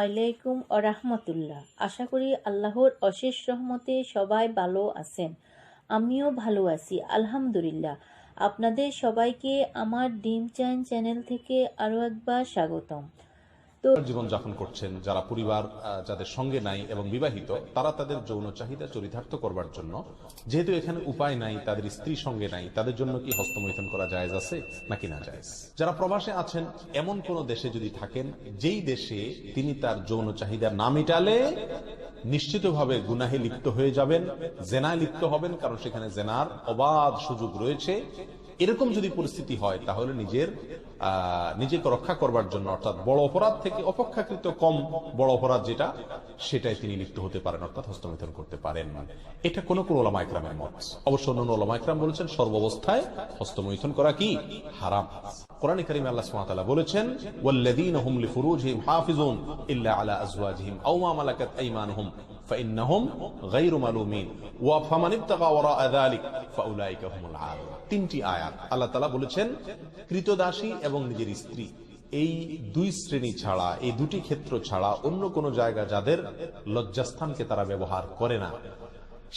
আলাইকুম ওয়া রাহমাতুল্লাহ। আশা করি আল্লাহর অশেষ রহমতে সবাই ভালো আছেন। আমিও ভালো আছি আলহামদুলিল্লাহ। আপনাদের সবাইকে আমার ডিম চাইন চ্যানেল থেকে আরও একবার স্বাগতম। জীবন যাপন করছেন, যারা পরিবার যাদের সঙ্গে নাই এবং বিবাহিত, তারা তাদের যৌন চাহিদা চরিতার্থ করবার জন্য, যেহেতু এখানে উপায় নাই, তাদের স্ত্রী সঙ্গে নাই, তাদের জন্য কি হস্তমৈথুন করা জায়েজ আছে নাকি না জায়েজ? যারা প্রবাসে আছেন, এমন কোন দেশে যদি থাকেন যেই দেশে তিনি তার যৌন চাহিদা না মিটালে নিশ্চিতভাবে গুনাহে লিপ্ত হয়ে যাবেন, জেনায় লিপ্ত হবেন, কারণ সেখানে জেনার অবাধ সুযোগ রয়েছে। এরকম যদি পরিস্থিতি হয়, তাহলে নিজেকে রক্ষা করবার জন্য, অর্থাৎ বড় অপরাধ থেকে অপেক্ষাকৃত কম বড় অপরাধ যেটা, সেটাই তিনি লিপ্ত হতে পারেন, অর্থাৎ হস্তমৈথুন করতে পারেন। এটা কোন কোন ওলামা ইকরামের মত। অবশ্য অন্যান্য ওলামা ইকরাম বলেছেন সর্বাবস্থায় হস্তমৈথুন করা কি হারাম। কোরআনে কারিমে আল্লাহ সুবহানাহু ওয়া তাআলা বলেছেন, ওয়াল্লাযীনা হুম লিফুরুজিহিম হাফিজুন ইল্লা আলা আজওয়াজিহিম আও মা মালাকাত আইমানুহুম ফাইন্নাহুম গায়রু মালুমিন ওয়া ফামান ইবতাগা ওয়ারাআ যালিক ফাউলাইকা হুমুল আদুন। তিনটি আয়াত আল্লাহ তাআলা বলেছেন কৃতদাসী এবং নিজের স্ত্রী, এই দুই শ্রেণী ছাড়া, এই দুটি ক্ষেত্র ছাড়া অন্য কোন জায়গা যাদের লজ্জাস্থানকে তারা ব্যবহার করে না,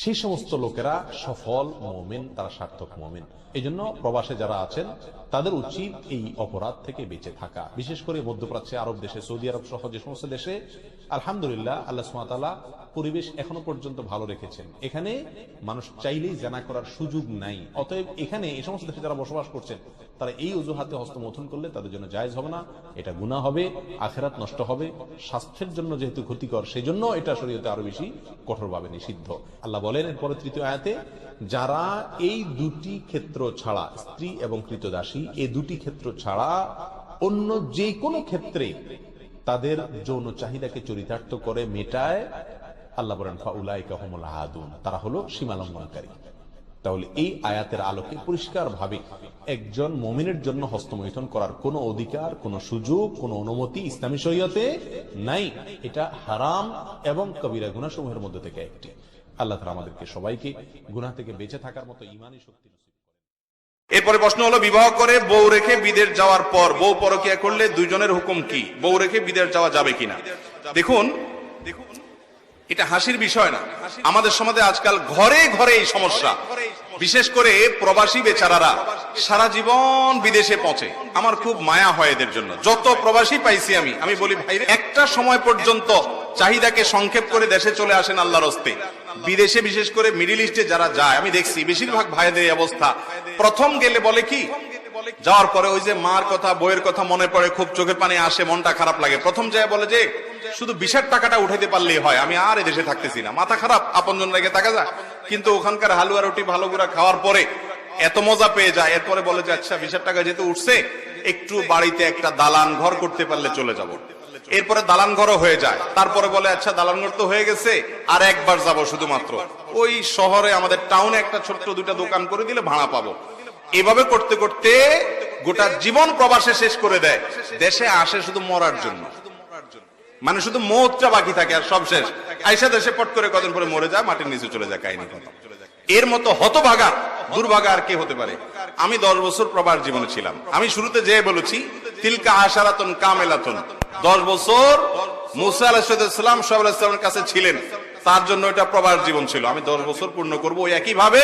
সেই সমস্ত লোকেরা সফল মুমিন, তারা সার্থক মুমিন। এই জন্য প্রবাসে যারা আছেন তাদের উচিত এই অপরাধ থেকে বেঁচে থাকা। বিশেষ করে মধ্যপ্রাচ্যে, আরব দেশে, সৌদি আরব সহ যে সমস্ত দেশে আলহামদুলিল্লাহ আল্লাহ সুবহানাহু ওয়া তাআলা পরিবেশ এখনো পর্যন্ত ভালো রেখেছেন, এখানে মানুষ চাইলেই জানা করার সুযোগ নাই। অতএব এখানে এই সমস্ত দেশে যারা বসবাস করছেন, তারা এই অজুহাতে হস্তমৈথুন করলে তাদের জন্য জায়েজ হবে না, এটা গুনাহ হবে, আখিরাত নষ্ট হবে, স্বাস্থ্যের জন্য যেহেতু ক্ষতিকর, সেই জন্য এটা শরীয়তে আরো বেশি কঠোরভাবে নিষিদ্ধ। আল্লাহ বলেন এরপরে তৃতীয় আয়াতে, যারা এই দুটি ক্ষেত্র ছাড়া, স্ত্রী এবং কৃতদাসী, এই দুটি ক্ষেত্র ছাড়া অন্য যে কোনো ক্ষেত্রে তাদের যৌন চাহিদাকে চরিতার্থ করে মেটায়, আল্লাহ বলেন ফাউলাইকা হুমুল আদুন, তারা হলো সীমালঙ্ঘনকারী। তাহলে এই আয়াতের আলোকে পরিষ্কার ভাবে একজন মুমিনের জন্য হস্তমৈথুন করার কোনো অধিকার, কোনো সুযোগ, কোনো অনুমতি ইসলামী শরীয়তে নাই। এটা হারাম এবং কবিরা গুনাহ সমূহের মধ্যে থেকে একটি। আল্লাহ তাআলা আমাদেরকে সবাইকে গুনাহ থেকে বেঁচে থাকার মতো ঈমানী শক্তি নসিব করেন। এরপরে প্রশ্ন হলো, বিবাহ করে বউ রেখে বিদেশ যাওয়ার পর বউ পরকিয়া করলে দুইজনের হুকুম কি? বউ রেখে বিদেশ যাওয়া যাবে কিনা? দেখুন, এটা হাসির বিষয় না। আমাদের সমাজে আজকাল ঘরে ঘরে এই সমস্যা। বিশেষ করে প্রবাসী বেচারারা সারা জীবন বিদেশে পৌঁছে। আমার খুব মায়া হয় এদের জন্য। যত প্রবাসী পাইছি আমি বলি, ভাই, একটা সময় পর্যন্ত চাহিদাকে সংক্ষেপ করে দেশে চলে আসেন আল্লাহর হস্তে। বিদেশে বিশেষ করে মিডিল ইস্টে যারা যায়, আমি দেখছি বেশিরভাগ ভাইদের এই অবস্থা। প্রথম গেলে বলে কি, যাওয়ার পরে ওই যে মার কথা, বইয়ের কথা মনে পড়ে, খুব চোখের পানি আসে, মনটা খারাপ লাগে। প্রথম যায় বলে যে শুধু ভিসার টাকাটা উঠাইতে পারলেই হয়, আমি আর এদেশে থাকতেছি না। মাথা খারাপ, আপনজন রেখে থাকা যায়, কিন্তু ওখানকার হালুয়া রুটি ভালো করে খাওয়ার পরে এত মজা পেয়ে যায়। এরপরে বলে যে আচ্ছা, ভিসার টাকা যেহেতু উঠছে, একটু বাড়িতে একটা দালান ঘর করতে পারলে চলে যাব। এরপরে দালান ঘরও হয়ে যায়। তারপরে বলে আচ্ছা, দালান ঘর তো হয়ে গেছে, আর একবার যাব শুধুমাত্র ওই শহরে, আমাদের টাউনে একটা ছোট্ট দুটা দোকান করে দিলে ভাড়া পাবো। এভাবে করতে করতে গোটা জীবন প্রবাসে শেষ করে দেয়। দেশে আসে শুধু মরার জন্য, মানে শুধু মৌতটা বাকি থাকে, আর সব শেষ। আইসা দেশে পট করে কদিন পরে মরে যায়, মাটির নিচে চলে যায়, কাহিনী খতম। এর মতো হতভাগা, দুর্ভাগা আর কে হতে পারে? আমি 10 বছর প্রবাস জীবনে ছিলাম। আমি শুরুতে যে বলেছি, তিলকা আশারাতুন কামিলাতুন, 10 বছর মুসা আলাইহিস সালাম শুআয়ব আলাইহিস সালামের কাছে ছিলেন, তার জন্য এটা প্রবাস জীবন ছিল। আমি 10 বছর পূর্ণ করবো ওই একই ভাবে,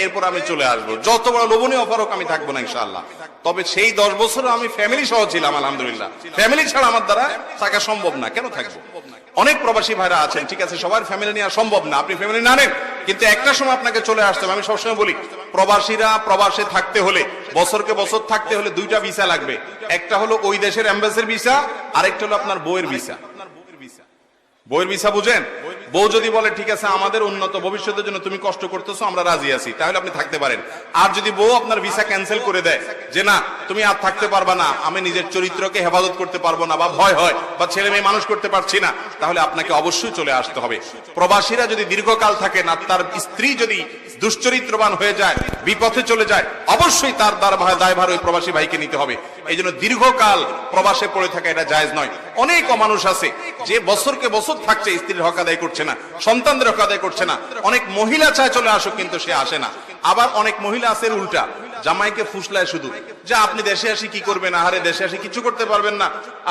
এরপর আমি চলে আসবো। যত বড় লোভনীয় অফার হোক, আমি থাকবো না ইনশাআল্লাহ। তবে সেই 10 বছর আমি ফ্যামিলি সহ ছিলাম, আলহামদুলিল্লাহ। ফ্যামিলি ছাড়া আমার দ্বারা থাকা সম্ভব না। কেন থাকবো? অনেক প্রবাসী ভাইরা আছেন, ঠিক আছে, সবার ফ্যামিলি নেওয়া সম্ভব না, আপনি ফ্যামিলি না নেন, কিন্তু একটা সময় আপনাকে চলে আসতে হবে। আমি সবসময় বলি, প্রবাসীরা প্রবাসে থাকতে হলে, বছরকে বছর থাকতে হলে 2টা ভিসা লাগবে। একটা হলো ওই দেশের এমবাসির ভিসা, আরেকটা হলো আপনার বউয়ের ভিসা। বউয়ের ভিসা বুঝেন? বউ যদি বলে ঠিক আছে, আমাদের উন্নত ভবিষ্যতের জন্য তুমি কষ্ট করতেছো, আমরা রাজি আছি, তাহলে আপনি থাকতে পারেন। আর যদি বউ আপনার ভিসা ক্যান্সেল করে দেয়, যে না তুমি আর থাকতে পারবা না, আমি নিজের চরিত্রকে হেফাজত করতে পারবো না, বা ভয় হয়, বা ছেলে মেয়ে মানুষ করতে পারছি না, তাহলে আপনাকে অবশ্যই চলে আসতে হবে। প্রবাসীরা যদি দীর্ঘকাল থাকেন আর তার স্ত্রী যদি দুশ্চরিত্রবান হয়ে যায়, বিপথে চলে যায়, অবশ্যই তার দায়ভার ওই প্রবাসী ভাইকে নিতে হবে। এই জন্য দীর্ঘকাল প্রবাসে পড়ে থাকা এটা জায়েজ নয়। অনেক মানুষ আছে যে বছরকে বছর থাকছে, স্ত্রীর হক আদায় করছে না, সন্তানদের হক আদায় করছে না। অনেক মহিলা চায় চলে আসুক, কিন্তু সে আসে না। আবার অনেক মহিলা আছে উল্টা, জামাইকে ফুসলায় শুধু যে আপনি দেশে আসি কি করবেন, আহারে দেশে আসি কিছু করতে পারবেন না,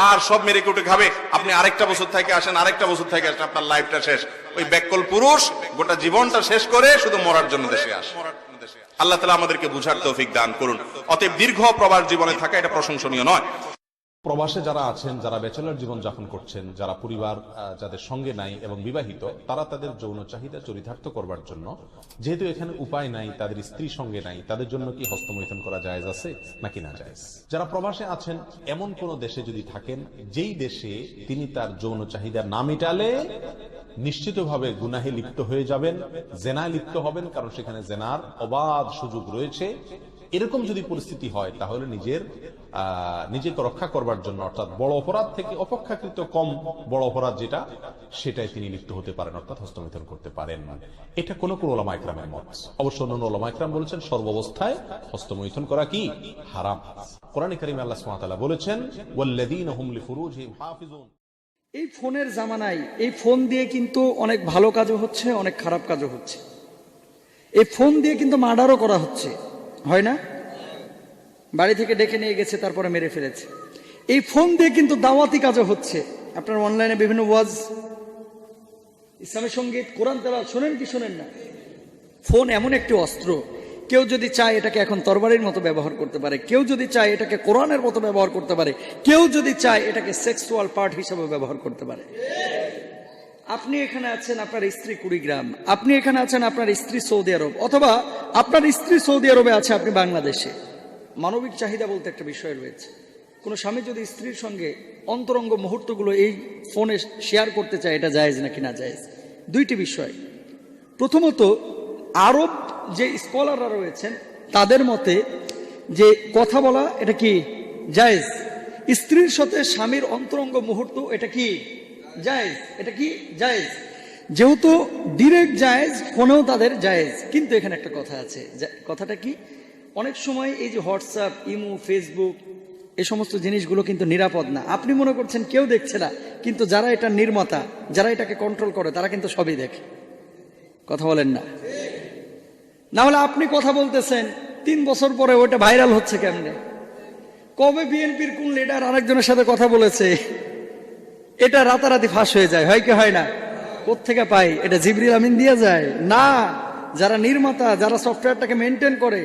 আর সব মেরে কেটে খাবে, আপনি আরেকটা বছর থেকে আসেন, আরেকটা বছর থেকে আসেন, আপনার লাইফটা শেষ। ওই ব্যাককল পুরুষ গোটা জীবনটা শেষ করে শুধু মরার জন্য দেশে আসে। আল্লাহ তাআলা আমাদেরকে বুঝার তৌফিক দান করুন। অতএব দীর্ঘ প্রবাস জীবনে থাকা এটা প্রশংসনীয় নয়। প্রবাসে যারা আছেন, যারা ব্যাচেলর জীবন যাপন করছেন, যারা পরিবার যাদের সঙ্গে নাই এবং বিবাহিত, তারা তাদের যৌন চাহিদা চরিতার্থ করবার জন্য, যেহেতু এখানে উপায় নাই, তাদের স্ত্রী সঙ্গে নাই, তাদের জন্য কি হস্তমৈথুন করা জায়েজ আছে নাকি না জায়েজ? যারা প্রবাসে আছেন, এমন কোন দেশে যদি থাকেন যেই দেশে তিনি তার যৌন চাহিদা না মেটালে নিশ্চিতভাবে গুনাহে লিপ্ত হয়ে যাবেন, জেনায় লিপ্ত হবেন, কারণ সেখানে জেনার অবাধ সুযোগ রয়েছে, এরকম যদি পরিস্থিতি হয় তাহলে নিজেকে রক্ষা করবার জন্য, অর্থাৎ বড় অপরাধ থেকে অপেক্ষাকৃত কম বড় অপরাধ যেটা, সেটাই তিনি লিপ্ত হতে পারেন, অর্থাৎ হস্তমৈথুন করতে পারেন। এটা কোন কোন ওলামা ইকরামের মত। অবশ্য অন্যান্য ওলামা ইকরাম বলেছেন সর্বাবস্থায় হস্তমৈথুন করা কি হারাম। কোরআনে কারিমে আল্লাহ সুবহানাহু ওয়া তাআলা বলেছেন ওয়াল্লাযীনা হুম লিফুরুজিহিম হাফিজুন। এই ফোনের জামানায় এই ফোন দিয়ে কিন্তু অনেক ভালো কাজও হচ্ছে, অনেক খারাপ কাজও হচ্ছে। এই ফোন দিয়ে কিন্তু মার্ডারও করা হচ্ছে, হয় না? বাড়ি থেকে ডেকে নিয়ে গেছে, তারপরে মেরে ফেলেছে। এই ফোন দিয়ে কিন্তু দাওয়াতি কাজও হচ্ছে। আপনার অনলাইনে বিভিন্ন ওয়াজ, ইসলামী সঙ্গীত, কোরআন তেলাওয়াত শোনেন কি শোনেন না? ফোন এমন একটি অস্ত্র, কেউ যদি চায় এটাকে এখন তরবারির মতো ব্যবহার করতে পারে, কেউ যদি চায় এটাকে কোরআনের মতো ব্যবহার করতে পারে, কেউ যদি চায় এটাকে সেক্সুয়াল পার্ট হিসেবে ব্যবহার করতে পারে। আপনি এখানে আছেন, আপনার স্ত্রী কুড়িগ্রাম, আপনি এখানে আছেন, আপনার স্ত্রী সৌদি আরব, অথবা আপনার স্ত্রী সৌদি আরবে আছে, আপনি বাংলাদেশে। মানবিক চাহিদা বলতে একটা বিষয় রয়েছে। কোন স্বামী যদি স্ত্রীর সঙ্গে অন্তরঙ্গ মুহূর্তগুলো এই ফোনে শেয়ার করতে চায়, এটা জায়েজ নাকি না জায়েজ? দুইটি বিষয়। প্রথমত, আরব যে স্কলাররা রয়েছেন তাদের মতে যে কথা বলা এটা কি জায়েজ, স্ত্রীর সাথে স্বামীর অন্তরঙ্গ মুহূর্ত এটা কি জায়েজ, এটা কি জায়েজ। যেহেতু ডিরেক্ট জায়েজ, ফোনেও তাদের জায়েজ। কিন্তু এখানে একটা কথা আছে, কথাটা কি, অনেক সময় এই যে হোয়াটসঅ্যাপ, ইমো, ফেসবুক, এই সমস্ত জিনিসগুলো কিন্তু নিরাপদ না। আপনি মনে করছেন কেউ দেখছে না, কিন্তু যারা এটা নির্মাতা, যারা এটাকে কন্ট্রোল করে, তারা কিন্তু সবই দেখে। কথা বলেন না? না হলে আপনি কথা বলতেছেন, 3 বছর পরে ওটা ভাইরাল হচ্ছে কেমনে? কবে বিএনপির কোন লিডার আরেকজনের সাথে কথা বলেছে, এটা রাতারাতি ফাঁস হয়ে যায়, হয় কি হয় না? কোত্থেকে পাই? এটা জিবরিল আমিন দিয়ে যায় না। যারা নির্মাতা, যারা সফটওয়্যারটাকে মেনটেন করে,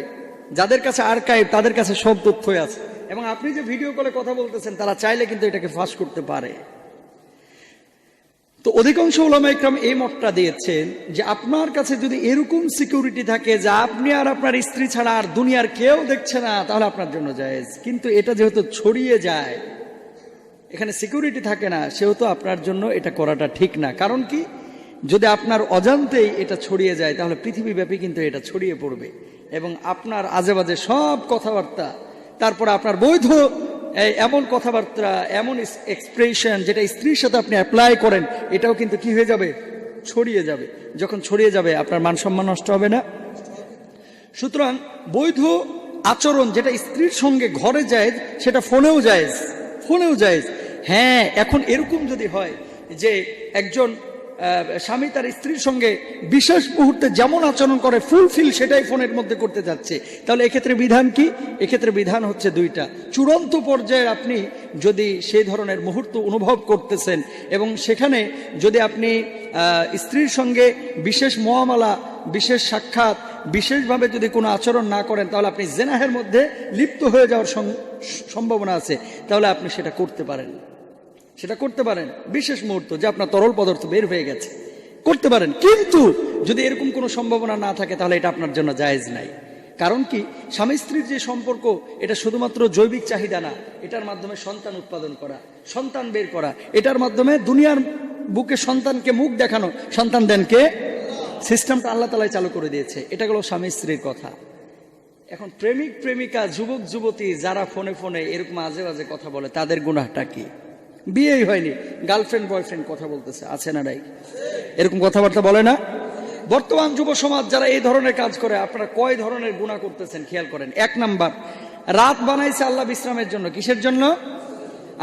যাদের কাছে আর্কাইভ, তাদের কাছে সব তথ্যই আছে। এবং আপনি যে ভিডিও কলে কথা বলতেছেন, তারা চাইলে কিন্তু এটাকে ফাঁস করতে পারে। তো অধিকাংশ উলামা ইকরাম এই মতটা দিয়েছেন যে আপনার কাছে যদি এরকম সিকিউরিটি থাকে যে আপনি আর আপনার স্ত্রী ছাড়া আর দুনিয়ার কেউ দেখছে না, তাহলে আপনার জন্য জায়েজ। কিন্তু এটা যেহেতু ছড়িয়ে যায়, এখানে সিকিউরিটি থাকে না, সেহেতু আপনার জন্য এটা করাটা ঠিক না। কারণ কি, যদি আপনার অজান্তেই এটা ছড়িয়ে যায়, তাহলে পৃথিবীব্যাপী কিন্তু এটা ছড়িয়ে পড়বে এবং আপনার আজেবাজে সব কথাবার্তা, তারপরে আপনার বৈধ এমন কথাবার্তা, এমন এক্সপ্রেশন যেটা স্ত্রীর সাথে আপনি অ্যাপ্লাই করেন, এটাও কিন্তু কি হয়ে যাবে, ছড়িয়ে যাবে। যখন ছড়িয়ে যাবে, আপনার মান সম্মান নষ্ট হবে না? সুতরাং বৈধ আচরণ যেটা স্ত্রীর সঙ্গে ঘরে জায়েজ, সেটা ফোনেও জায়েজ, ফোনেও জায়েজ। হ্যাঁ, এখন এরকম যদি হয় যে একজন স্বামী তার স্ত্রীর সঙ্গে বিশেষ মুহূর্তে যেমন আচরণ করে ফুলফিল সেটাই ফোনের মধ্যে করতে যাচ্ছে, তাহলে এক্ষেত্রে বিধান কি? এক্ষেত্রে বিধান হচ্ছে দুইটা। চূড়ান্ত পর্যায়ে আপনি যদি সেই ধরনের মুহূর্ত অনুভব করতেছেন এবং সেখানে যদি আপনি স্ত্রীর সঙ্গে বিশেষ মুআমালা, বিশেষ সাক্ষাৎ, বিশেষভাবে যদি কোনো আচরণ না করেন, তাহলে আপনি জেনাহের মধ্যে লিপ্ত হয়ে যাওয়ার সম্ভাবনা আছে। তাহলে আপনি সেটা করতে পারেন, সেটা করতে পারেন। বিশেষ মুহূর্ত যে আপনার তরল পদার্থ বের হয়ে গেছে, করতে পারেন। কিন্তু যদি এরকম কোনো সম্ভাবনা না থাকে, তাহলে এটা আপনার জন্য জায়েজ নাই। কারণ কি, স্বামী স্ত্রীর যে সম্পর্ক, এটা শুধুমাত্র জৈবিক চাহিদা না, এটার মাধ্যমে সন্তান উৎপাদন করা, সন্তান বের করা, এটার মাধ্যমে দুনিয়ার বুকে সন্তানকে মুখ দেখানো, সন্তান দেন কে? সিস্টেমটা আল্লাহ তাআলাই চালু করে দিয়েছে। এটা হলো স্বামী স্ত্রীর কথা। এখন প্রেমিক প্রেমিকা, যুবক যুবতী যারা ফোনে ফোনে এরকম আজে বাজে কথা বলে, তাদের গুনাহটা কি? বিয়েই হয়নি, গার্লফ্রেন্ড বয়ফ্রেন্ড কথা বলতেছে, আছে না নাই? এরকম কথাবার্তা বলে না? বর্তমান যুব সমাজ যারা এই ধরনের কাজ করে, আপনারা কয় ধরনের গুনাহ করতেছেন খেয়াল করেন। 1 নাম্বার, রাত বানাইছে আল্লাহ বিশ্রামের জন্য। কিসের জন্য?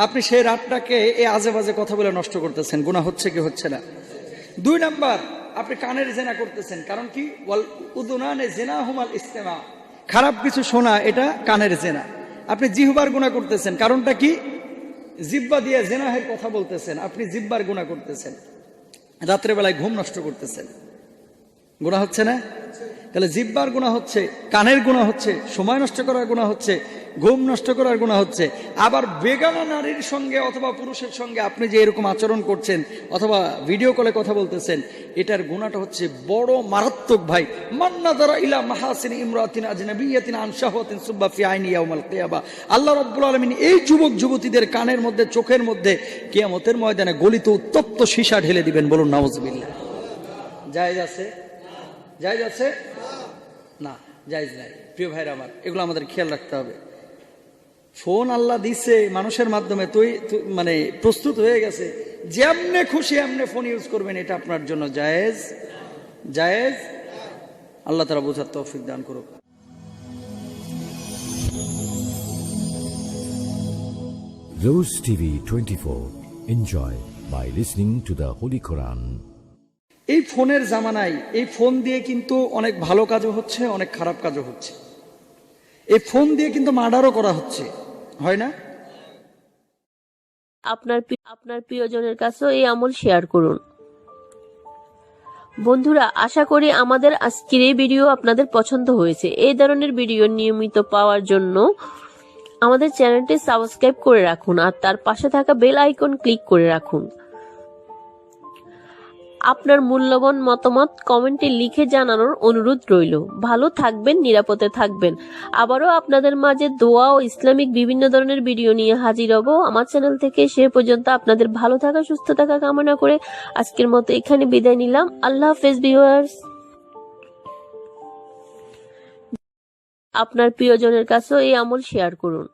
আপনি সেই রাতটাকে এই আজে বাজে কথা বলে নষ্ট করতেছেন। গুনাহ হচ্ছে কি হচ্ছে না? 2 নাম্বার, আপনি কানের জেনা করতেছেন। কারণ কি, ওয়াল উযুনানে জিনাহুমাল ইসতিমা, খারাপ কিছু শোনা এটা কানের জেনা। আপনি জিহ্বার গুনাহ করতেছেন, কারণটা কি? জিহ্বা দিয়ে জেনাহের কথা বলতেছেন, আপনি জিহ্বার গুনাহ করতেছেন, রাত্রেবেলায় ঘুম নষ্ট করতেছেন, গুনাহ হচ্ছে না? তাহলে জিহ্বার গুনাহ হচ্ছে, কানের গুনাহ হচ্ছে, সময় নষ্ট করার গুনাহ হচ্ছে, ঘুম নষ্ট করার গুনাহ হচ্ছে। আবার বেগানা নারীর সঙ্গে অথবা পুরুষের সঙ্গে আপনি যে এরকম আচরণ করছেন অথবা ভিডিও কলে কথা বলতেছেন, এটার গুনাহটা হচ্ছে বড় মারাত্মক ভাই। মান্নাদারা ইলা মাহাসিন ইমরাতিন আজনাবিয়াতিন আন শাহওয়াতিন সুব্বা ফি আইনি ইয়াউমাল কিয়ামা। আল্লাহ রাব্বুল আলামিন এই যুবক যুবতীদের কানের মধ্যে, চোখের মধ্যে কিয়ামতের ময়দানে গলিত উত্তপ্ত সীসা ঢেলে দিবেন। বলুন নাউজুবিল্লাহ। জায়েজ আছে? জায়েজ আছে না? জায়েজ নাই। প্রিয় ভাইরা আমার, এগুলো আমাদের খেয়াল রাখতে হবে। ফোন আল্লাহ দিছে মানুষের মাধ্যমে, তুই মানে প্রস্তুত হয়ে গেছে, যেমনে খুশি এমনে ফোন ইউজ করবেন, এটা আপনার জন্য জায়েজ? জায়েজ? আল্লাহ তাআলা বোঝার তৌফিক দান করুক। Rose TV 24. Enjoy by listening to the Holy Quran. এই ফোনের জামানায় এই ফোন দিয়ে কিন্তু অনেক ভালো কাজও হচ্ছে, অনেক খারাপ কাজও হচ্ছে। এই ফোন দিয়ে কিন্তু মার্ডারও করা হচ্ছে, হয় না? আপনার প্রিয়জনের কাছেও এই আমল শেয়ার করুন। বন্ধুরা, আশা করি আমাদের আজকের এই ভিডিও আপনাদের পছন্দ হয়েছে। এই ধরনের ভিডিও নিয়মিত পাওয়ার জন্য আমাদের চ্যানেলটি সাবস্ক্রাইব করে রাখুন আর তার পাশে থাকা বেল আইকন ক্লিক করে রাখুন। আপনার মূল্যবান মতামত কমেন্টে লিখে জানানোর অনুরোধ রইল। ভালো থাকবেন, নিরাপদে থাকবেন। আবারও আপনাদের মাঝে দোয়া ও ইসলামিক বিভিন্ন ধরনের ভিডিও নিয়ে হাজির হব আমার চ্যানেল থেকে। সে পর্যন্ত আপনাদের ভালো থাকা, সুস্থ থাকা কামনা করে আজকের মতো এখানে বিদায় নিলাম। আল্লাহ হাফেজ ভিউয়ার্স। আপনার প্রিয়জনের কাছেও এই আমল শেয়ার করুন।